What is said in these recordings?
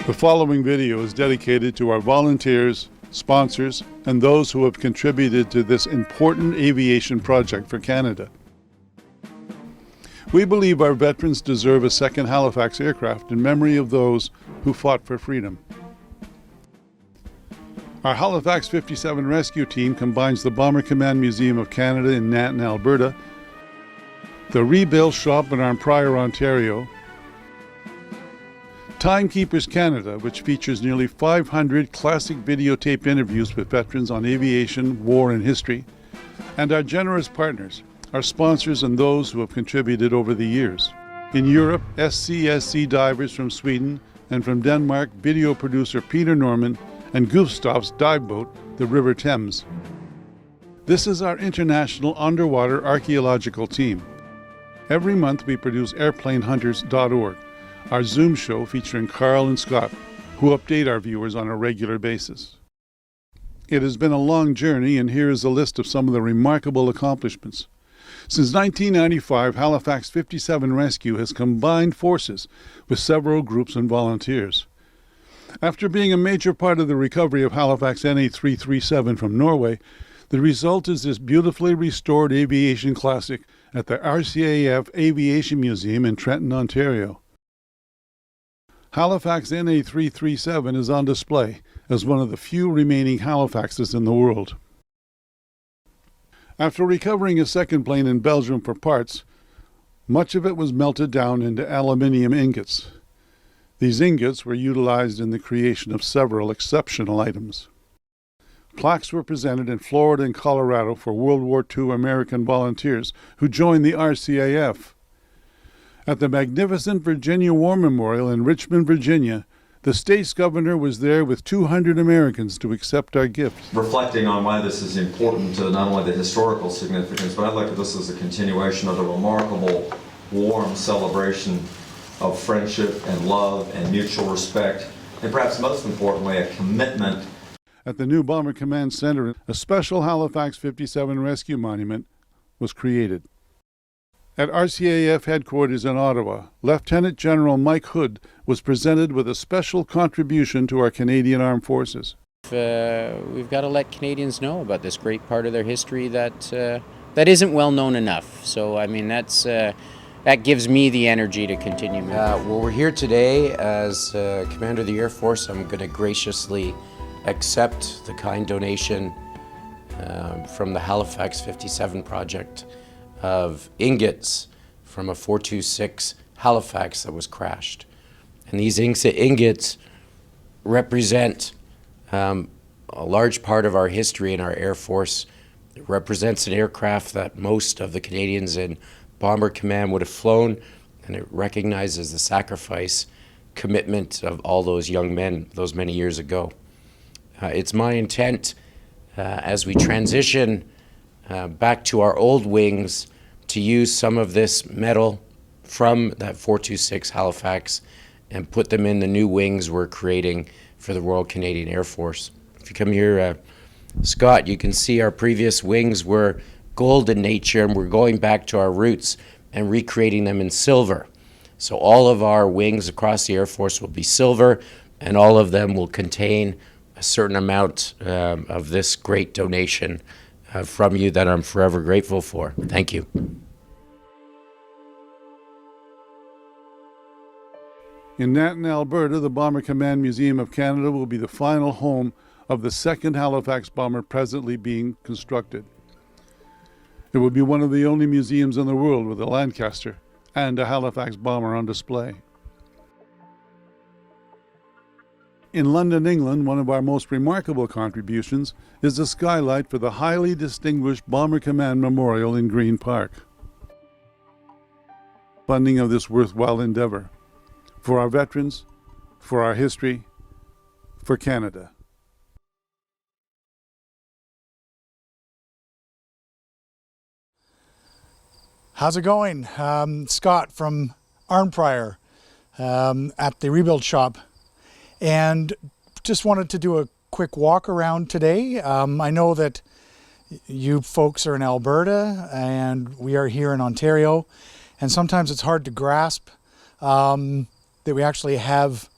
The following video is dedicated to our volunteers, sponsors, and those who have contributed to this important aviation project for Canada. We believe our veterans deserve a second Halifax aircraft in memory of those who fought for freedom. Our Halifax 57 rescue team combines the Bomber Command Museum of Canada in Nanton, Alberta, the Rebuild Shop in Arnprior, Ontario, TimeKeepers Canada, which features nearly 500 classic videotape interviews with veterans on aviation, war, and history, and our generous partners, our sponsors, and those who have contributed over the years. In Europe, SCSC divers from Sweden, and from Denmark, video producer Peter Norman, and Gustav's dive boat, the River Thames. This is our international underwater archaeological team. Every month we produce airplanehunters.org, our Zoom show featuring Carl and Scott, who update our viewers on a regular basis. It has been a long journey, and here is a list of some of the remarkable accomplishments. Since 1995, Halifax 57 Rescue has combined forces with several groups and volunteers. After being a major part of the recovery of Halifax NA337 from Norway, the result is this beautifully restored aviation classic at the RCAF Aviation Museum in Trenton, Ontario. Halifax NA337 is on display as one of the few remaining Halifaxes in the world. After recovering a second plane in Belgium for parts, much of it was melted down into aluminium ingots. These ingots were utilized in the creation of several exceptional items. Plaques were presented in Florida and Colorado for World War II American volunteers who joined the RCAF. At the magnificent Virginia War Memorial in Richmond, Virginia, the state's governor was there with 200 Americans to accept our gift. Reflecting on why this is important to not only the historical significance, but I'd like this as a continuation of the remarkable, warm celebration of friendship and love and mutual respect, and perhaps most importantly, a commitment. At the new Bomber Command Center, a special Halifax 57 Rescue Monument was created. At RCAF headquarters in Ottawa, Lieutenant General Mike Hood was presented with a special contribution to our Canadian Armed Forces. We've got to let Canadians know about this great part of their history that isn't well known enough. So, I mean, that gives me the energy to continue moving. Well, we're here today as Commander of the Air Force. I'm going to graciously accept the kind donation from the Halifax 57 project of ingots from a 426 Halifax that was crashed. And these ingots represent a large part of our history in our Air Force. It represents an aircraft that most of the Canadians in Bomber Command would have flown, and it recognizes the sacrifice, commitment of all those young men those many years ago. It's my intent as we transition back to our old wings to use some of this metal from that 426 Halifax and put them in the new wings we're creating for the Royal Canadian Air Force. If you come here, Scott, you can see our previous wings were gold in nature, and we're going back to our roots and recreating them in silver. So all of our wings across the Air Force will be silver, and all of them will contain a certain amount of this great donation from you that I'm forever grateful for. Thank you. In Nanton, Alberta, the Bomber Command Museum of Canada will be the final home of the second Halifax bomber presently being constructed. It will be one of the only museums in the world with a Lancaster and a Halifax bomber on display. In London, England, one of our most remarkable contributions is the skylight for the highly distinguished Bomber Command Memorial in Green Park. Funding of this worthwhile endeavor for our veterans, for our history, for Canada. How's it going? Scott from Arnprior at the Rebuild Shop, and just wanted to do a quick walk around today. I know that you folks are in Alberta and we are here in Ontario, and sometimes it's hard to grasp that we actually have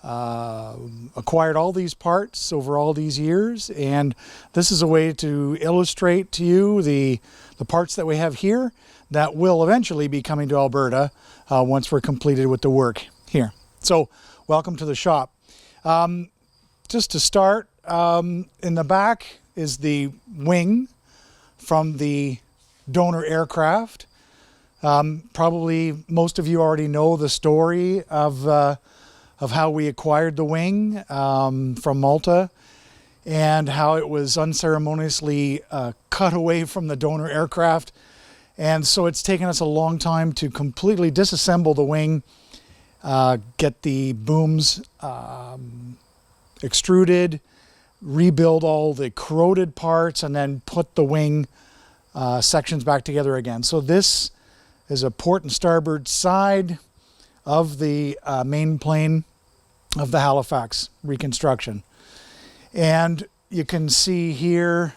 acquired all these parts over all these years, and this is a way to illustrate to you the parts that we have here that will eventually be coming to Alberta once we're completed with the work here. So welcome to the shop. Just to start, in the back is the wing from the donor aircraft. Probably most of you already know the story of how we acquired the wing from Malta, and how it was unceremoniously cut away from the donor aircraft. And so it's taken us a long time to completely disassemble the wing, get the booms extruded, rebuild all the corroded parts, and then put the wing sections back together again. So this is a port and starboard side of the main plane of the Halifax reconstruction. And you can see here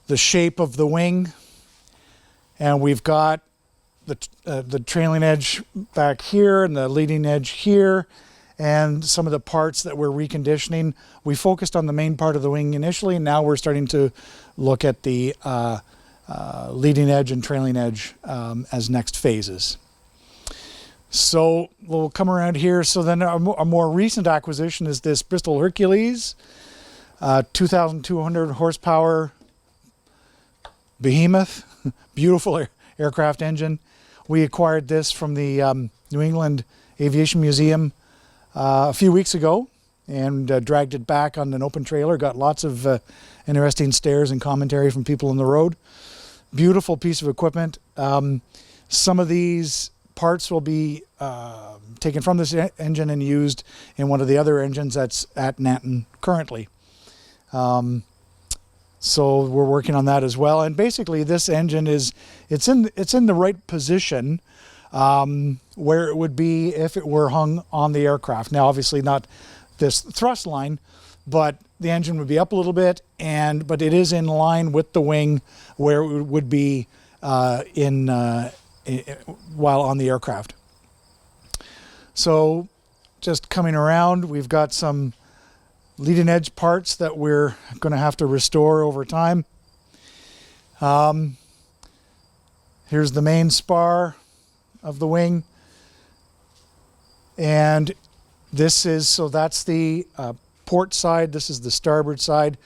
the shape of the wing, and we've got the trailing edge back here and the leading edge here, and some of the parts that we're reconditioning. We focused on the main part of the wing initially, and now we're starting to look at the leading edge and trailing edge as next phases. So we'll come around here. So then a more recent acquisition is this Bristol Hercules, 2,200 horsepower behemoth, beautiful aircraft engine. We acquired this from the New England Aviation Museum a few weeks ago, and dragged it back on an open trailer. Got lots of interesting stares and commentary from people on the road. Beautiful piece of equipment. Some of these parts will be taken from this engine and used in one of the other engines that's at Nanton currently. So we're working on that as well. And basically this engine it's in the right position where it would be if it were hung on the aircraft. Now obviously not this thrust line, but the engine would be up a little bit, but it is in line with the wing where it would be while on the aircraft. So just coming around, we've got some leading edge parts that we're going to have to restore over time. Here's the main spar of the wing, and that's the port side. This is the starboard side.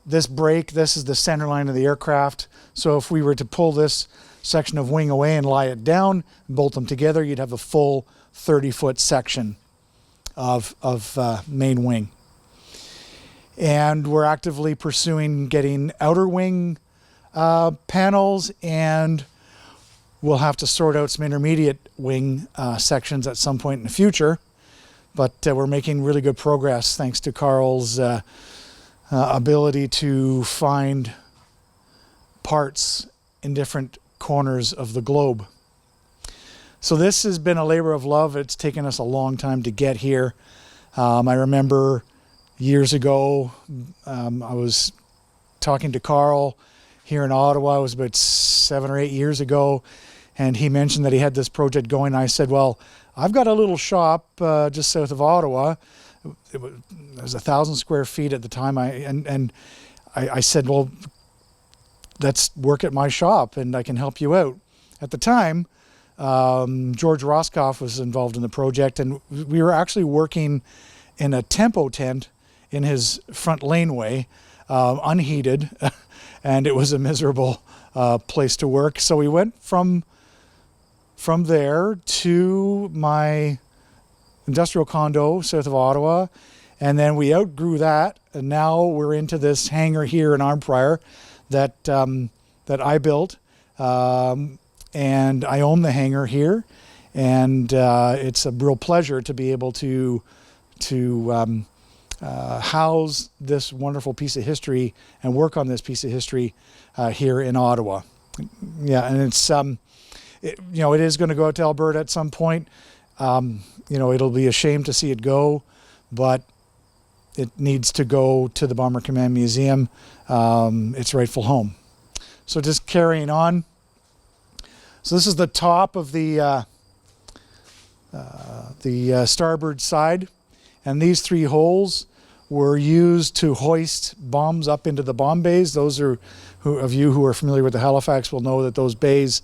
This brake, this is the center line of the aircraft. So if we were to pull this section of wing away and lie it down, bolt them together, you'd have a full 30-foot section of main wing. And we're actively pursuing getting outer wing panels, and we'll have to sort out some intermediate wing sections at some point in the future. But we're making really good progress thanks to Carl's ability to find parts in different corners of the globe. So this has been a labor of love. It's taken us a long time to get here. I remember years ago, I was talking to Carl here in Ottawa. It was about 7 or 8 years ago, and he mentioned that he had this project going. I said, well, I've got a little shop just south of Ottawa. It was 1,000 square feet at the time. I said, well, let's work at my shop and I can help you out. At the time, George Roscoff was involved in the project, and we were actually working in a tempo tent in his front laneway, unheated, and it was a miserable place to work. So we went from there to my industrial condo south of Ottawa, and then we outgrew that, and now we're into this hangar here in Arnprior that I built, and I own the hangar here, and it's a real pleasure to be able to house this wonderful piece of history and work on this piece of history here in Ottawa. Yeah, and it's it is going to go out to Alberta at some point. It'll be a shame to see it go, but it needs to go to the Bomber Command Museum, its rightful home. So just carrying on. So this is the top of the the starboard side. And these 3 holes were used to hoist bombs up into the bomb bays. Those of you who are familiar with the Halifax will know that those bays,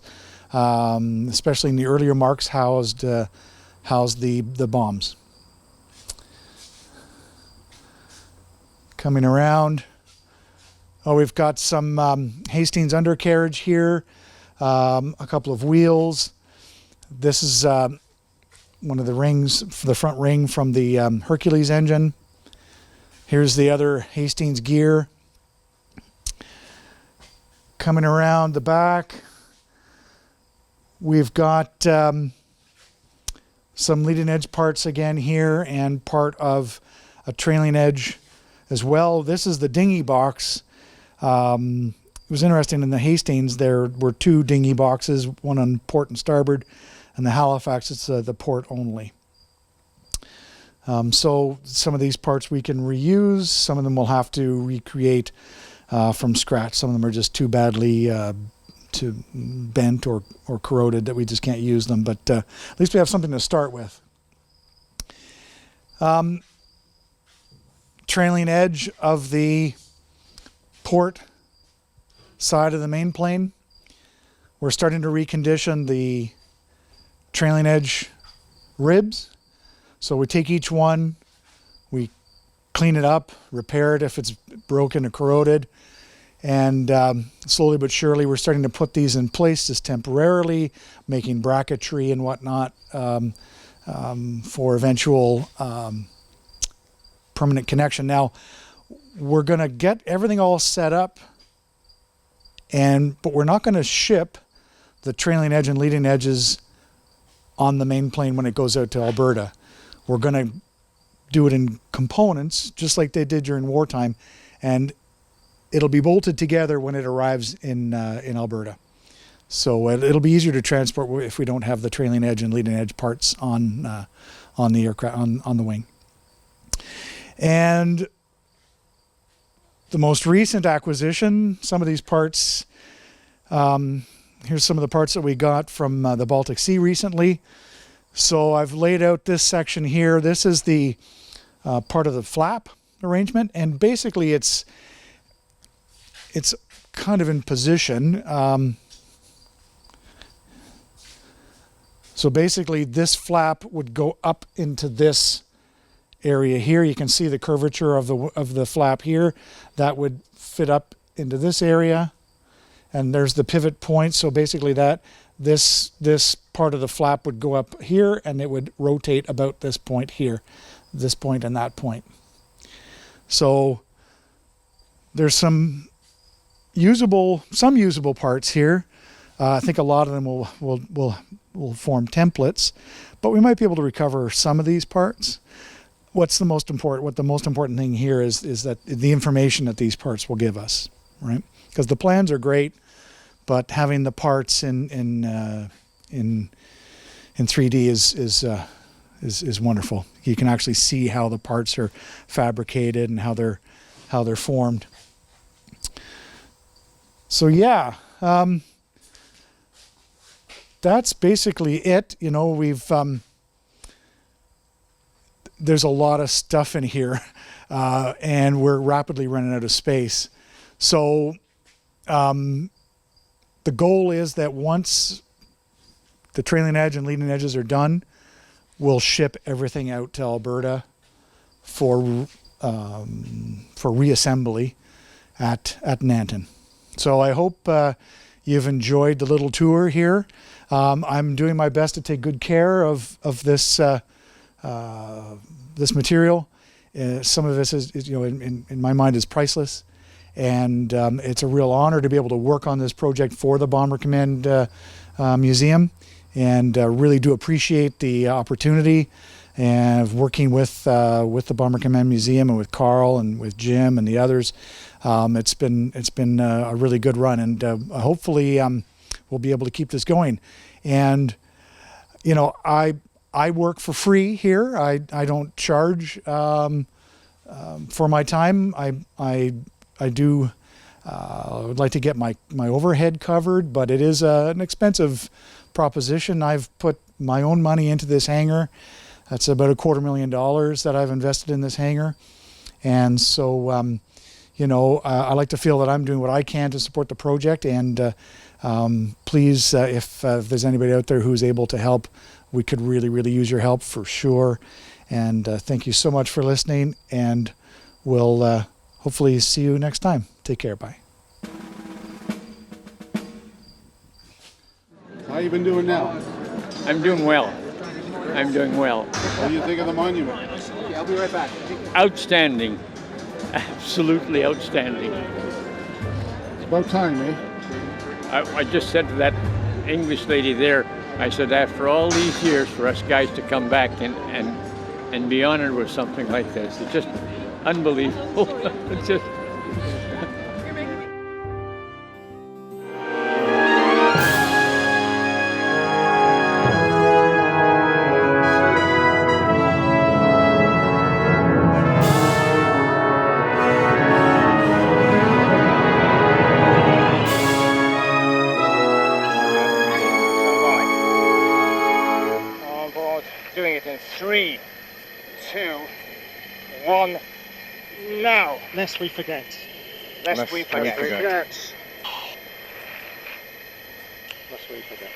especially in the earlier marks, housed the bombs. Coming around, we've got some Hastings undercarriage here, a couple of wheels. This is one of the rings, the front ring from the Hercules engine. Here's the other Hastings gear. Coming around the back, we've got some leading edge parts again here, and part of a trailing edge as well. This is the dinghy box. It was interesting, in the Hastings there were 2 dinghy boxes, one on port and starboard, and the Halifax it's the port only. So some of these parts we can reuse, some of them we'll have to recreate from scratch. Some of them are just too badly bent or corroded that we just can't use them, but at least we have something to start with. Trailing edge of the port side of the main plane. We're starting to recondition the trailing edge ribs. So we take each one, we clean it up, repair it if it's broken or corroded, and slowly but surely we're starting to put these in place just temporarily, making bracketry and whatnot for eventual permanent connection. Now, we're going to get everything all set up, but we're not going to ship the trailing edge and leading edges on the main plane when it goes out to Alberta. We're going to do it in components, just like they did during wartime, and it'll be bolted together when it arrives in Alberta. So it'll be easier to transport if we don't have the trailing edge and leading edge parts on the aircraft on the wing. And the most recent acquisition, some of these parts. Here's some of the parts that we got from the Baltic Sea recently. So I've laid out this section here. This is the part of the flap arrangement, and basically it's kind of in position. So basically this flap would go up into this area here. You can see the curvature of the flap here. That would fit up into this area, and there's the pivot point. So basically this part of the flap would go up here, and it would rotate about this point here, this point and that point. So there's some usable parts here. I think a lot of them will form templates, but we might be able to recover some of these parts. What the most important thing here is that the information that these parts will give us, right? Because the plans are great, but having the parts in 3D is wonderful. You can actually see how the parts are fabricated and how they're formed. So yeah, that's basically it. You know, there's a lot of stuff in here, and we're rapidly running out of space. So the goal is that once the trailing edge and leading edges are done, we'll ship everything out to Alberta for reassembly at Nanton. So I hope you've enjoyed the little tour here. I'm doing my best to take good care of this this material. Some of this is you know, in my mind, is priceless, and it's a real honor to be able to work on this project for the Bomber Command Museum, and really do appreciate the opportunity and working with the Bomber Command Museum and with Carl and with Jim and the others. It's been a really good run, and hopefully we'll be able to keep this going. And you know, I work for free here. I don't charge for my time. I do I would like to get my overhead covered, but it is an expensive proposition. I've put my own money into this hangar. That's about $250,000 that I've invested in this hangar. And so, you know, I like to feel that I'm doing what I can to support the project. And please, if there's anybody out there who's able to help, we could really, really use your help for sure. And thank you so much for listening. And we'll hopefully see you next time. Take care. Bye. How you been doing now? I'm doing well. I'm doing well. What do you think of the monument? I'll be right back. Outstanding. Absolutely outstanding. It's about time, eh? I just said to that English lady there, I said, after all these years for us guys to come back and be honored with something like this, it's just unbelievable. It's just... Doing it in 3, 2, 1, now. Lest we forget. Lest we forget. Lest we forget.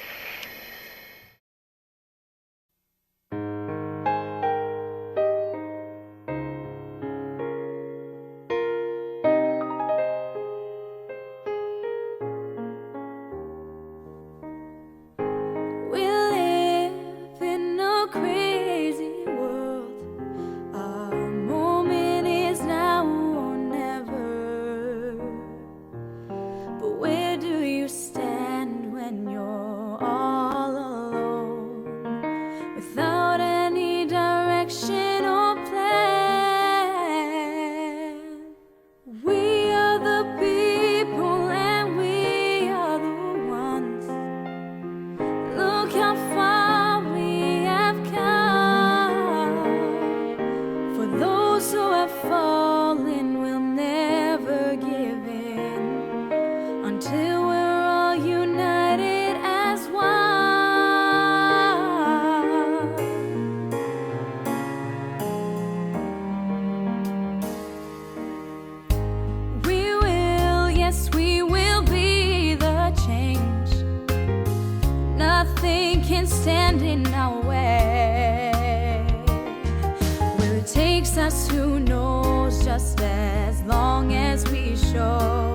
Stand in our way. Where it takes us, who knows, just as long as we show